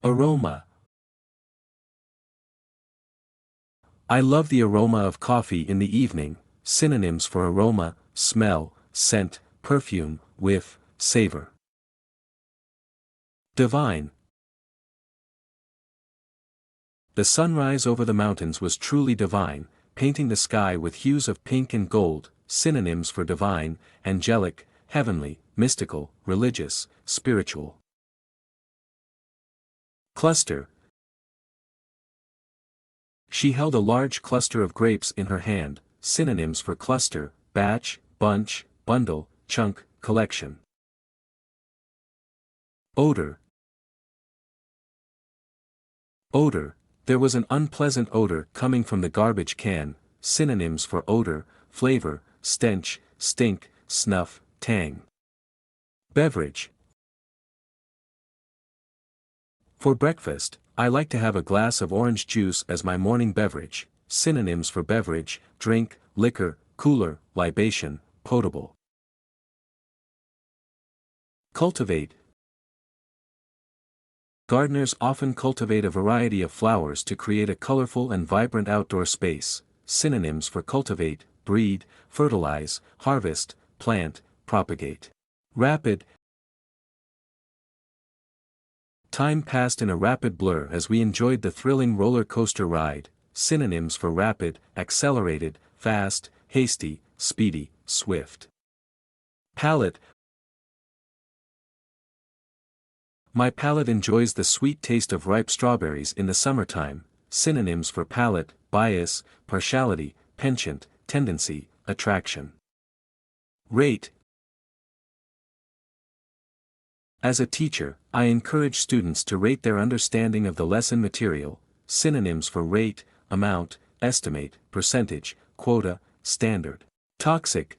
Aroma. I love the aroma of coffee in the evening. Synonyms for aroma: smell, scent, perfume, whiff, savor. Divine. The sunrise over the mountains was truly divine, painting the sky with hues of pink and gold. Synonyms for divine: angelic, heavenly, mystical, religious, spiritual. Cluster. She held a large cluster of grapes in her hand. Synonyms for cluster: batch, bunch, bundle, chunk, collection. Odor. Odor. There was an unpleasant odor coming from the garbage can. Synonyms for odor: flavor, stench, stink, snuff, tang. Beverage. For breakfast, I like to have a glass of orange juice as my morning beverage. Synonyms for beverage: drink, liquor, cooler, libation, potable. Cultivate. Gardeners often cultivate a variety of flowers to create a colorful and vibrant outdoor space. Synonyms for cultivate: breed, fertilize, harvest, plant, propagate. Rapid. Time passed in a rapid blur as we enjoyed the thrilling roller coaster ride. Synonyms for rapid: accelerated, fast, hasty, speedy, swift. Palate. My palate enjoys the sweet taste of ripe strawberries in the summertime. Synonyms for palate: bias, partiality, penchant, tendency, attraction. Rate. As a teacher, I encourage students to rate their understanding of the lesson material. Synonyms for rate: amount, estimate, percentage, quota, standard. Toxic.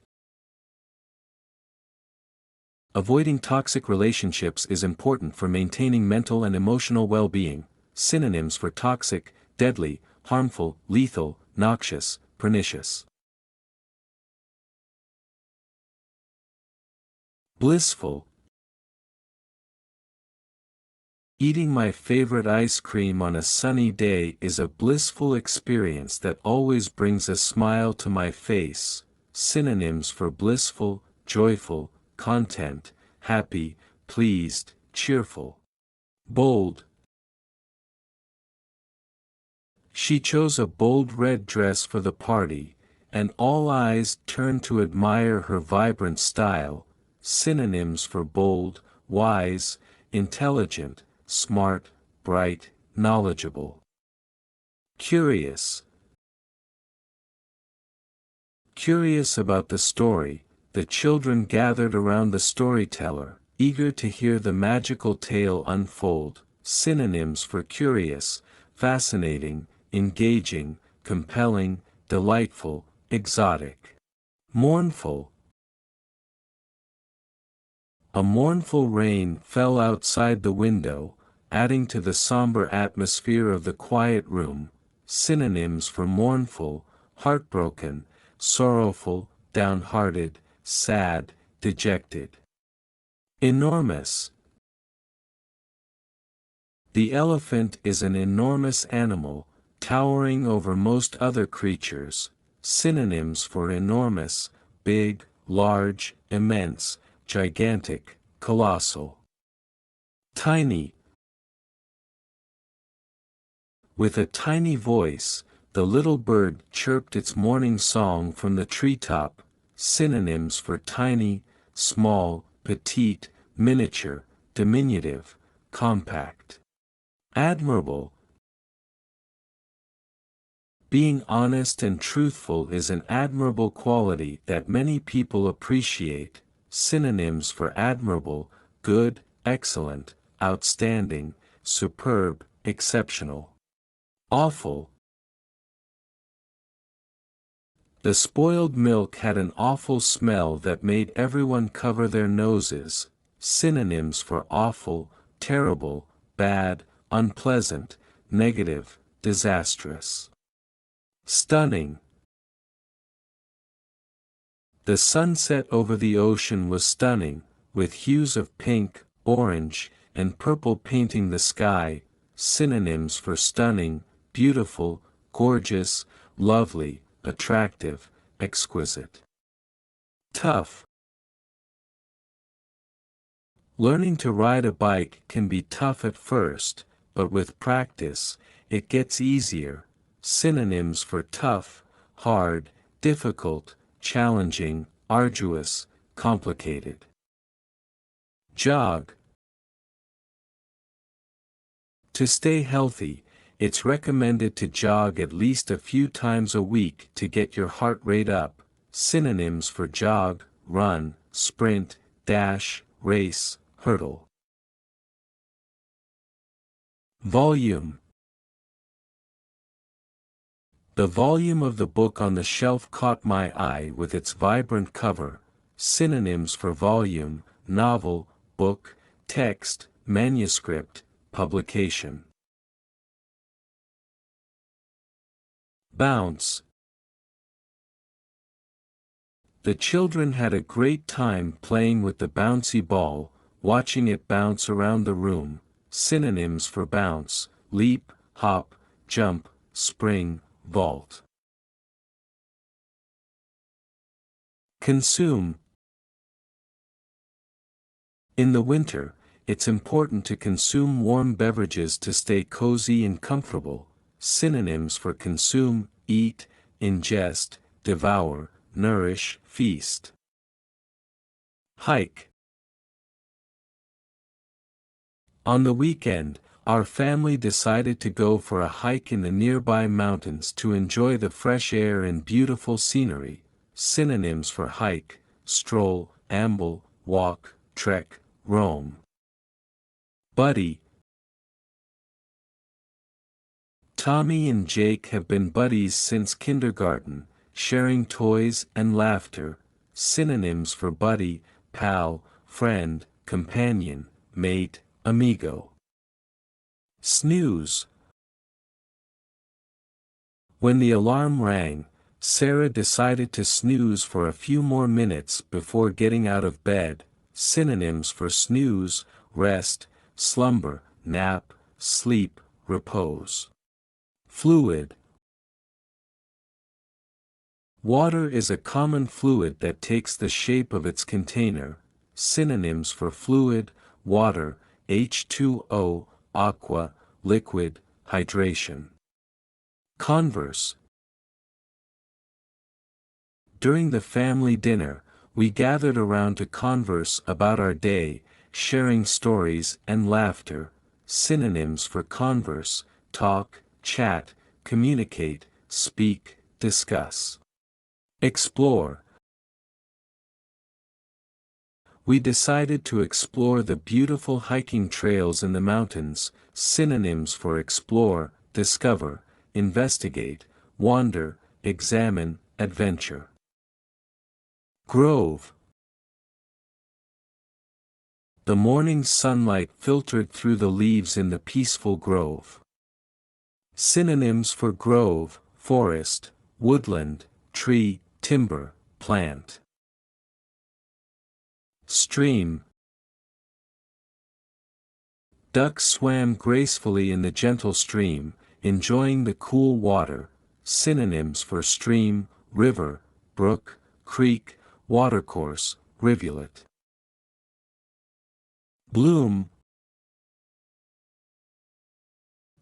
Avoiding toxic relationships is important for maintaining mental and emotional well-being. Synonyms for toxic: deadly, harmful, lethal, noxious, pernicious. Blissful. Eating my favorite ice cream on a sunny day is a blissful experience that always brings a smile to my face. Synonyms for blissful: joyful, content, happy, pleased, cheerful. Bold. She chose a bold red dress for the party, and all eyes turned to admire her vibrant style. Synonyms for bold: wise, intelligent, smart, bright, knowledgeable. Curious. Curious about the story, the children gathered around the storyteller, eager to hear the magical tale unfold. Synonyms for curious: fascinating, engaging, compelling, delightful, exotic. Mournful. A mournful rain fell outside the window, adding to the somber atmosphere of the quiet room. Synonyms for mournful: heartbroken, sorrowful, downhearted, sad, dejected. Enormous. The elephant is an enormous animal, towering over most other creatures. Synonyms for enormous: big, large, immense, gigantic, colossal. Tiny. With a tiny voice, the little bird chirped its morning song from the treetop. Synonyms for tiny: small, petite, miniature, diminutive, compact. Admirable. Being honest and truthful is an admirable quality that many people appreciate. Synonyms for admirable: good, excellent, outstanding, superb, exceptional. Awful. The spoiled milk had an awful smell that made everyone cover their noses. Synonyms for awful: terrible, bad, unpleasant, negative, disastrous. Stunning. The sunset over the ocean was stunning, with hues of pink, orange, and purple painting the sky. synonyms for stunning, beautiful, gorgeous, lovely, attractive, exquisite. Tough. Learning to ride a bike can be tough at first, but with practice, it gets easier. Synonyms for tough, hard, difficult, challenging, arduous, complicated. Jog. To stay healthy, it's recommended to jog at least a few times a week to get your heart rate up. Synonyms for jog, run, sprint, dash, race, hurdle. Volume. The volume of the book on the shelf caught my eye with its vibrant cover. Synonyms for volume, novel, book, text, manuscript, publication. Bounce. The children had a great time playing with the bouncy ball, watching it bounce around the room. Synonyms for bounce, leap, hop, jump, spring, vault. Consume. In the winter, it's important to consume warm beverages to stay cozy and comfortable. Synonyms for consume, eat, ingest, devour, nourish, feast. Hike. On the weekend, our family decided to go for a hike in the nearby mountains to enjoy the fresh air and beautiful scenery. Synonyms for hike, stroll, amble, walk, trek, roam. Buddy. Tommy and Jake have been buddies since kindergarten, sharing toys and laughter. Synonyms for buddy, pal, friend, companion, mate, amigo. Snooze. When the alarm rang, Sarah decided to snooze for a few more minutes before getting out of bed. Synonyms for snooze, rest, slumber, nap, sleep, repose. Fluid. Water is a common fluid that takes the shape of its container. Synonyms for fluid, water, H2O, aqua, liquid, hydration. Converse. During the family dinner, we gathered around to converse about our day, sharing stories and laughter. Synonyms for converse, talk, chat, communicate, speak, discuss. Explore. We decided to explore the beautiful hiking trails in the mountains. Synonyms for explore, discover, investigate, wander, examine, adventure. Grove. The morning sunlight filtered through the leaves in the peaceful grove. Synonyms for grove, forest, woodland, tree, timber, plant. Stream. Ducks swam gracefully in the gentle stream, enjoying the cool water. Synonyms for stream, river, brook, creek, watercourse, rivulet. Bloom.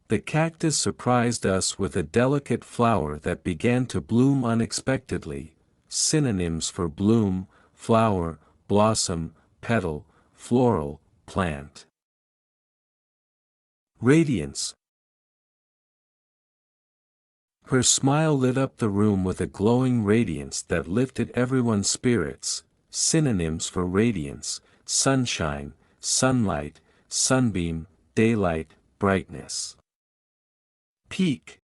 The cactus surprised us with a delicate flower that began to bloom unexpectedly. Synonyms for bloom, flower, blossom, petal, floral, plant. Radiance. Her smile lit up the room with a glowing radiance that lifted everyone's spirits. Synonyms for radiance, sunshine, sunlight, sunbeam, daylight, brightness. Peak.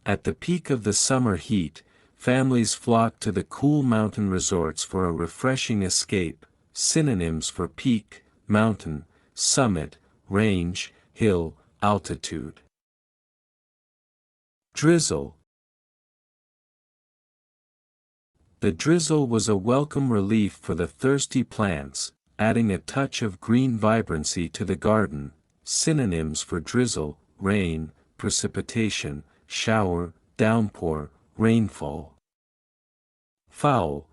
At the peak of the summer heat, families flock to the cool mountain resorts for a refreshing escape. Synonyms for peak, mountain, summit, range, hill, altitude. Drizzle. The drizzle was a welcome relief for the thirsty plants. adding a touch of green vibrancy to the garden. Synonyms for drizzle, rain, precipitation, shower, downpour, rainfall. Fowl.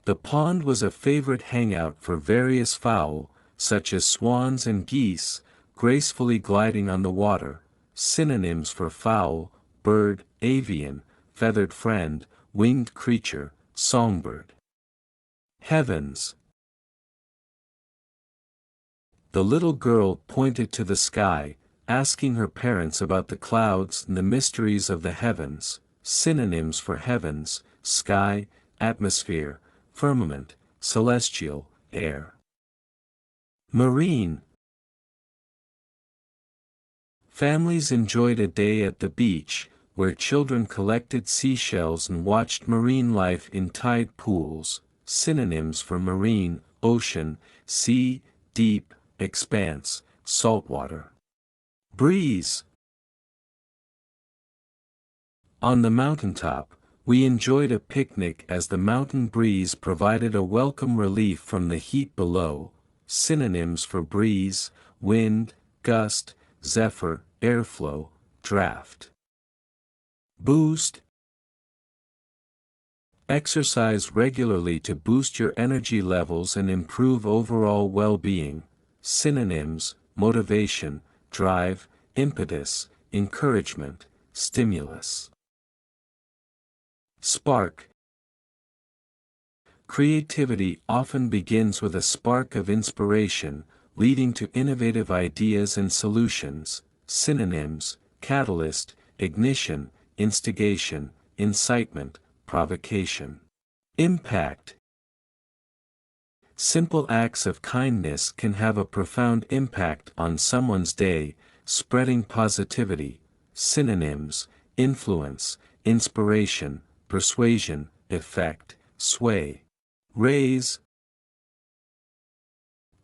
The pond was a favorite hangout for various fowl, such as swans and geese, gracefully gliding on the water. Synonyms for fowl: bird, avian, feathered friend, winged creature, songbird. Heavens. The little girl pointed to the sky, asking her parents about the clouds and the mysteries of the heavens. Synonyms for heavens: sky, atmosphere, firmament, celestial, air. Marine. Families enjoyed a day at the beach, where children collected seashells and watched marine life in tide pools. Synonyms for marine: ocean, sea, deep, expanse, saltwater. Breeze. On the mountaintop, we enjoyed a picnic as the mountain breeze provided a welcome relief from the heat below. Synonyms for breeze: wind, gust, zephyr, airflow, draft. Boost. Exercise regularly to boost your energy levels and improve overall well-being. Synonyms: motivation, drive, impetus, encouragement, stimulus. Spark. Creativity often begins with a spark of inspiration, leading to innovative ideas and solutions. Synonyms: catalyst, ignition, instigation, incitement, provocation. Impact. Simple acts of kindness can have a profound impact on someone's day, spreading positivity. Synonyms: influence, inspiration, persuasion, effect, sway. Raise.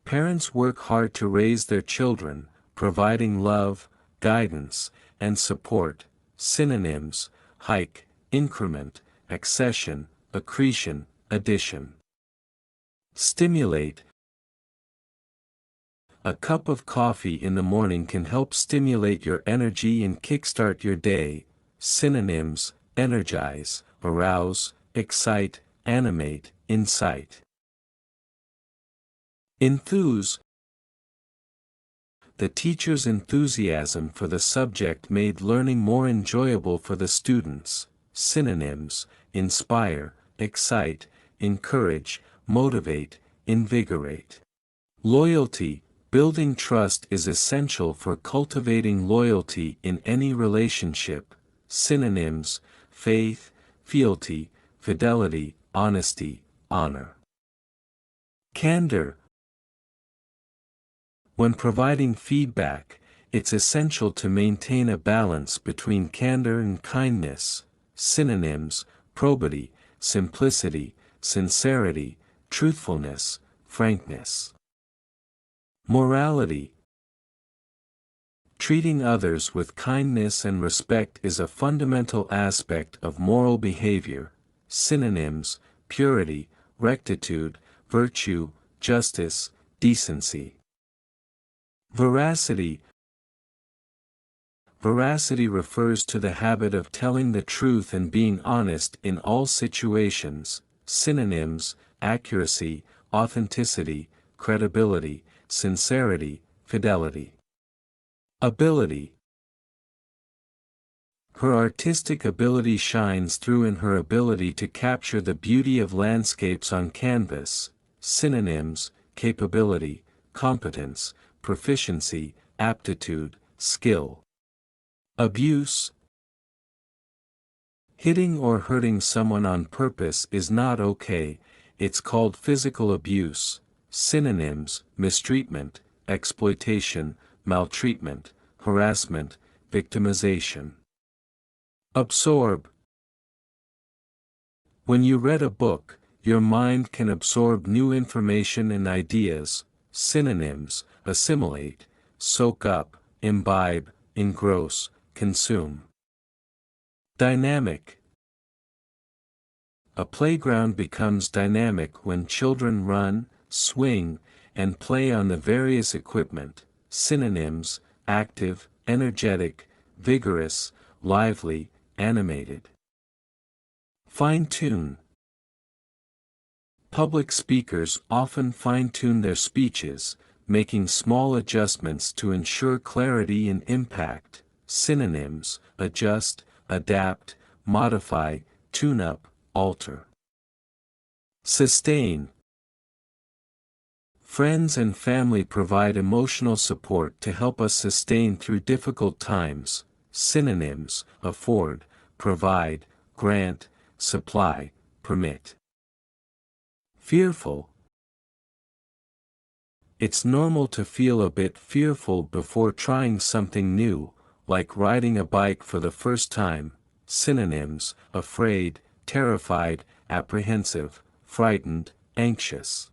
Parents work hard to raise their children, providing love, guidance, and support. Synonyms: hike, increment, accession, accretion, addition. Stimulate. A cup of coffee in the morning can help stimulate your energy and kickstart your day. Synonyms: energize, arouse, excite, animate, incite. Enthuse. The teacher's enthusiasm for the subject made learning more enjoyable for the students. Synonyms: inspire, excite, encourage, motivate, invigorate. Loyalty. Building trust is essential for cultivating loyalty in any relationship. Synonyms: faith, fealty, fidelity, honesty, honor. Candor. When providing feedback, it's essential to maintain a balance between candor and kindness. Synonyms: probity, simplicity, sincerity, truthfulness, frankness. Morality. Treating others with kindness and respect is a fundamental aspect of moral behavior. Synonyms: purity, rectitude, virtue, justice, decency. Veracity. Veracity refers to the habit of telling the truth and being honest in all situations. Synonyms: accuracy, authenticity, credibility, sincerity, fidelity. Ability. Her artistic ability shines through in her ability to capture the beauty of landscapes on canvas. Synonyms: capability, competence, proficiency, aptitude, skill. Abuse. Hitting or hurting someone on purpose is not okay, it's called physical abuse. Synonyms: mistreatment, exploitation, maltreatment, harassment, victimization. Absorb. When you read a book, your mind can absorb new information and ideas. Synonyms: assimilate, soak up, imbibe, engross, consume. Dynamic. A playground becomes dynamic when children run, swing, and play on the various equipment. Synonyms: active, energetic, vigorous, lively, animated. Fine-tune. Public speakers often fine-tune their speeches, making small adjustments to ensure clarity and impact. Synonyms: adjust, adapt, modify, tune up, alter. Sustain. Friends and family provide emotional support to help us sustain through difficult times. Synonyms: afford, provide, grant, supply, permit. Fearful. It's normal to feel a bit fearful before trying something new, like riding a bike for the first time. Synonyms: afraid, terrified, apprehensive, frightened, anxious.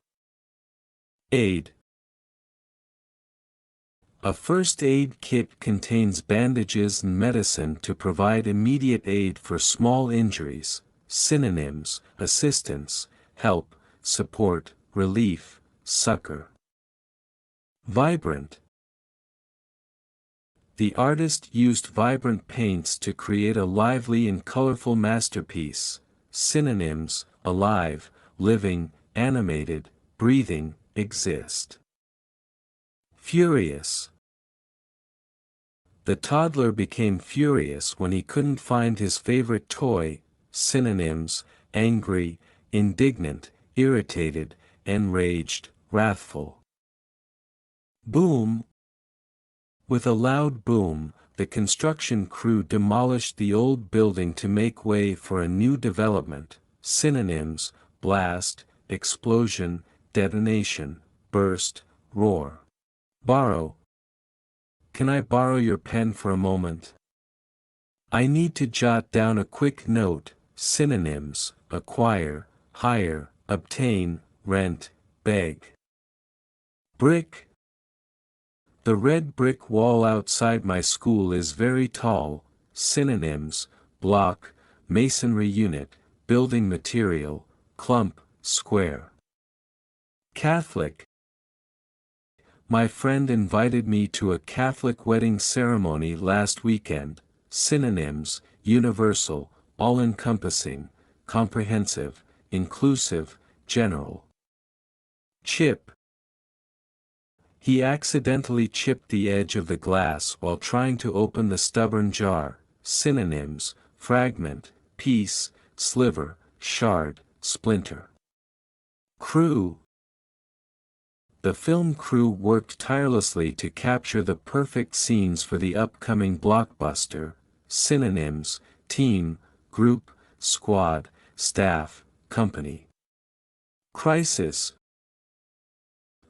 Aid. A first aid kit contains bandages and medicine to provide immediate aid for small injuries. Synonyms: assistance, help, support, relief, succor. Vibrant. The artist used vibrant paints to create a lively and colorful masterpiece. Synonyms: alive, living, animated, breathing, exist. Furious. The toddler became furious when he couldn't find his favorite toy. Synonyms: angry, indignant, irritated, enraged, wrathful. Boom. With a loud boom, the construction crew demolished the old building to make way for a new development. Synonyms: blast, explosion, detonation, burst, roar. Borrow. Can I borrow your pen for a moment? I need to jot down a quick note. Synonyms: acquire, hire, obtain, rent, beg. Brick. The red brick wall outside my school is very tall. Synonyms: block, masonry unit, building material, clump, square. Catholic. My friend invited me to a Catholic wedding ceremony last weekend. Synonyms: universal, all-encompassing, comprehensive, inclusive, general. Chip. He accidentally chipped the edge of the glass while trying to open the stubborn jar. Synonyms: fragment, piece, sliver, shard, splinter. Crew. The film crew worked tirelessly to capture the perfect scenes for the upcoming blockbuster. Synonyms: team, group, squad, staff, company. Crisis.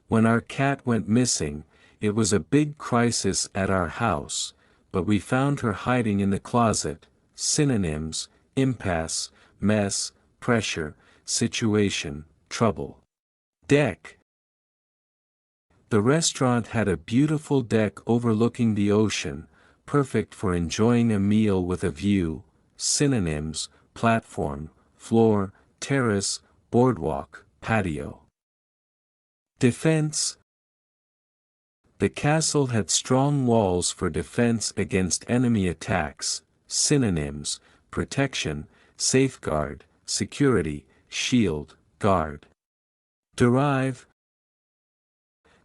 When our cat went missing, it was a big crisis at our house, but we found her hiding in the closet. Synonyms: impasse, mess, pressure, situation, trouble. Deck. The restaurant had a beautiful deck overlooking the ocean, perfect for enjoying a meal with a view. Synonyms: platform, floor, terrace, boardwalk, patio. Defense. The castle had strong walls for defense against enemy attacks. Synonyms: protection, safeguard, security, shield, guard. Derive.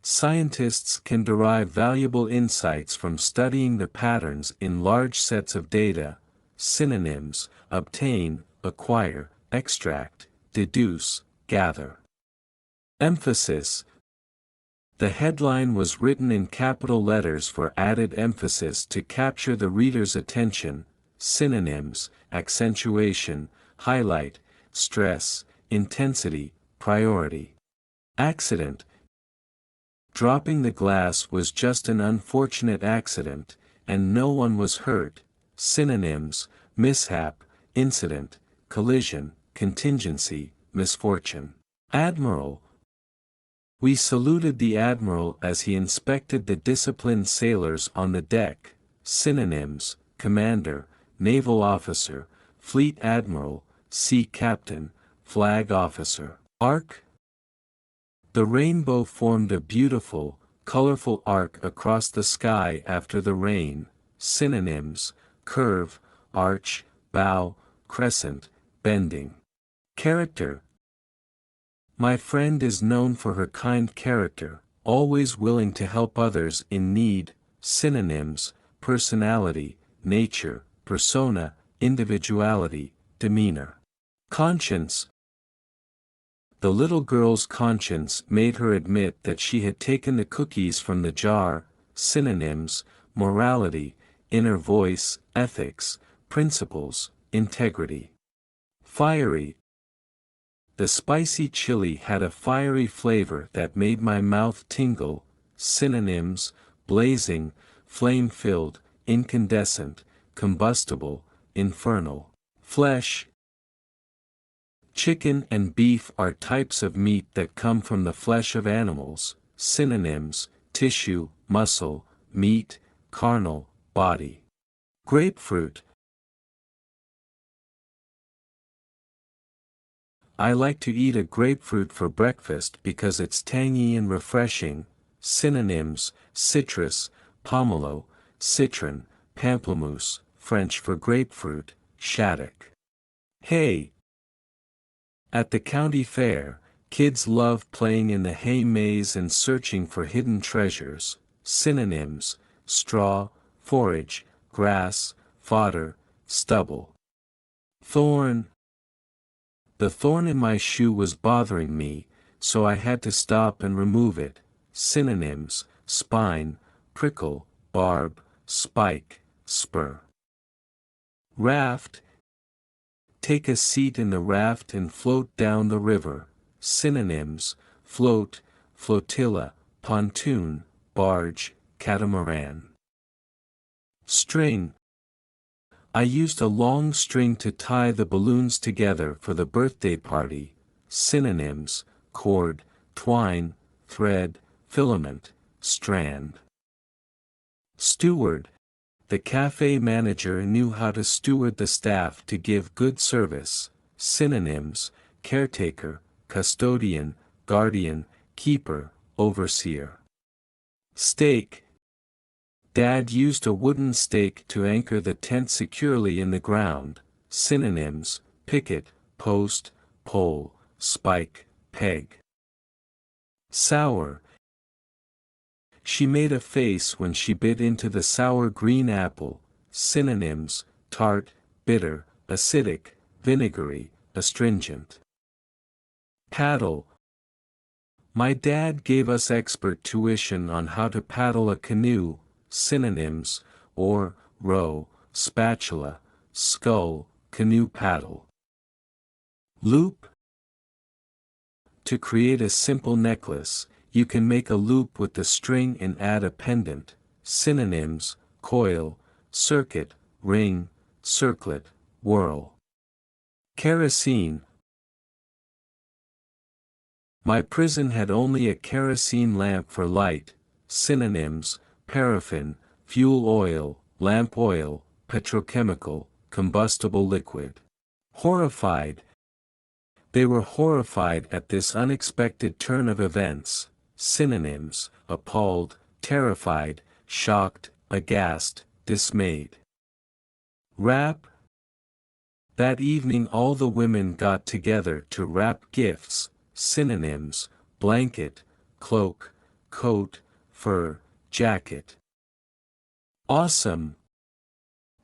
Scientists can derive valuable insights from studying the patterns in large sets of data. Synonyms: obtain, acquire, extract, deduce, gather. Emphasis. The headline was written in capital letters for added emphasis to capture the reader's attention. Synonyms: accentuation, highlight, stress, intensity, priority. Accident. Dropping the glass was just an unfortunate accident, and no one was hurt. Synonyms: mishap, incident, collision, contingency, misfortune. Admiral. We saluted the admiral as he inspected the disciplined sailors on the deck. Synonyms: commander, naval officer, fleet admiral, sea captain, flag officer. Arc. The rainbow formed a beautiful, colorful arc across the sky after the rain. Synonyms: curve, arch, bow, crescent, bending. Character. My friend is known for her kind character, always willing to help others in need. Synonyms: personality, nature, persona, individuality, demeanor. Conscience. The little girl's conscience made her admit that she had taken the cookies from the jar. Synonyms: morality, inner voice, ethics, principles, integrity. Fiery. The spicy chili had a fiery flavor that made my mouth tingle. Synonyms: blazing, flame-filled, incandescent, combustible, infernal. Flesh. Chicken and beef are types of meat that come from the flesh of animals. Synonyms: tissue, muscle, meat, carnal, body. Grapefruit. I like to eat a grapefruit for breakfast because it's tangy and refreshing. Synonyms: citrus, pomelo, citron, pamplemousse, French for grapefruit, shaddock. Hay. At the county fair, kids love playing in the hay maze and searching for hidden treasures. Synonyms: straw, forage, grass, fodder, stubble. Thorn. The thorn in my shoe was bothering me, so I had to stop and remove it. Synonyms: spine, prickle, barb, spike, spur. Raft. Take a seat in the raft and float down the river. Synonyms: float, flotilla, pontoon, barge, catamaran. String. I used a long string to tie the balloons together for the birthday party. Synonyms: cord, twine, thread, filament, strand. Steward. The cafe manager knew how to steward the staff to give good service. Synonyms: caretaker, custodian, guardian, keeper, overseer. Stake. Dad used a wooden stake to anchor the tent securely in the ground. Synonyms: picket, post, pole, spike, peg. Sour. She made a face when she bit into the sour green apple. Synonyms: tart, bitter, acidic, vinegary, astringent. Paddle. My dad gave us expert tuition on how to paddle a canoe. Synonyms: oar, row, spatula, scull, canoe paddle. Loop. To create a simple necklace, you can make a loop with the string and add a pendant. Synonyms: coil, circuit, ring, circlet, whirl. Kerosene. My prison had only a kerosene lamp for light. Synonyms: paraffin, fuel oil, lamp oil, petrochemical, combustible liquid. Horrified. They were horrified at this unexpected turn of events. Synonyms: appalled, terrified, shocked, aghast, dismayed. Wrap. That evening all the women got together to wrap gifts. Synonyms: blanket, cloak, coat, fur, jacket. Awesome.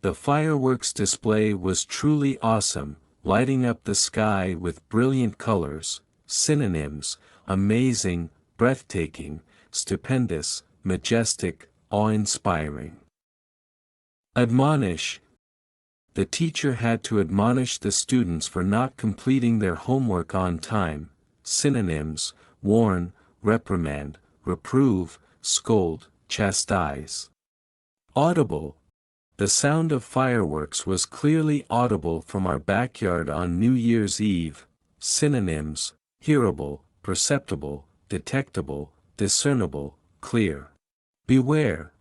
The fireworks display was truly awesome, lighting up the sky with brilliant colors. Synonyms: amazing, breathtaking, stupendous, majestic, awe-inspiring. Admonish. The teacher had to admonish the students for not completing their homework on time. Synonyms: warn, reprimand, reprove, scold, chastise. Audible. The sound of fireworks was clearly audible from our backyard on New Year's Eve. Synonyms: hearable, perceptible, detectable, discernible, clear. Beware.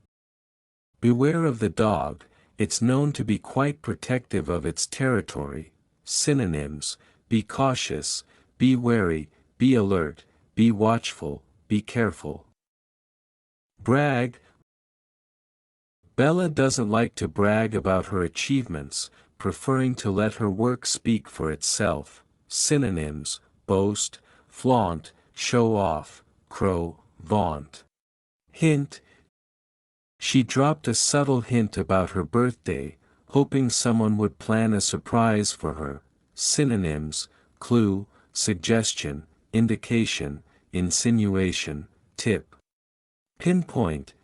Beware of the dog, it's known to be quite protective of its territory. Synonyms: be cautious, be wary, be alert, be watchful, be careful. Brag. Bella doesn't like to brag about her achievements, preferring to let her work speak for itself. Synonyms: boast, flaunt, show off, crow, vaunt. Hint. She dropped a subtle hint about her birthday, hoping someone would plan a surprise for her. Synonyms: clue, suggestion, indication, insinuation, tip. Pinpoint.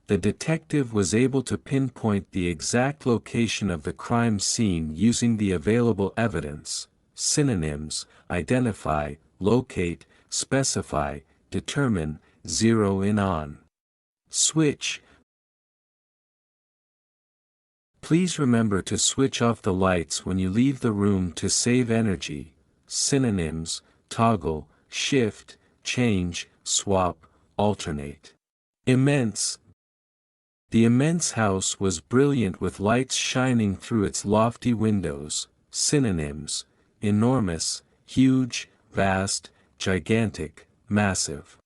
The detective was able to pinpoint the exact location of the crime scene using the available evidence. Synonyms: identify, locate, specify, determine, zero in on. Switch. Please remember to switch off the lights when you leave the room to save energy. Synonyms: toggle, shift, change, swap, alternate. Immense. The immense house was brilliant with lights shining through its lofty windows. Synonyms: enormous, huge, vast, gigantic, massive.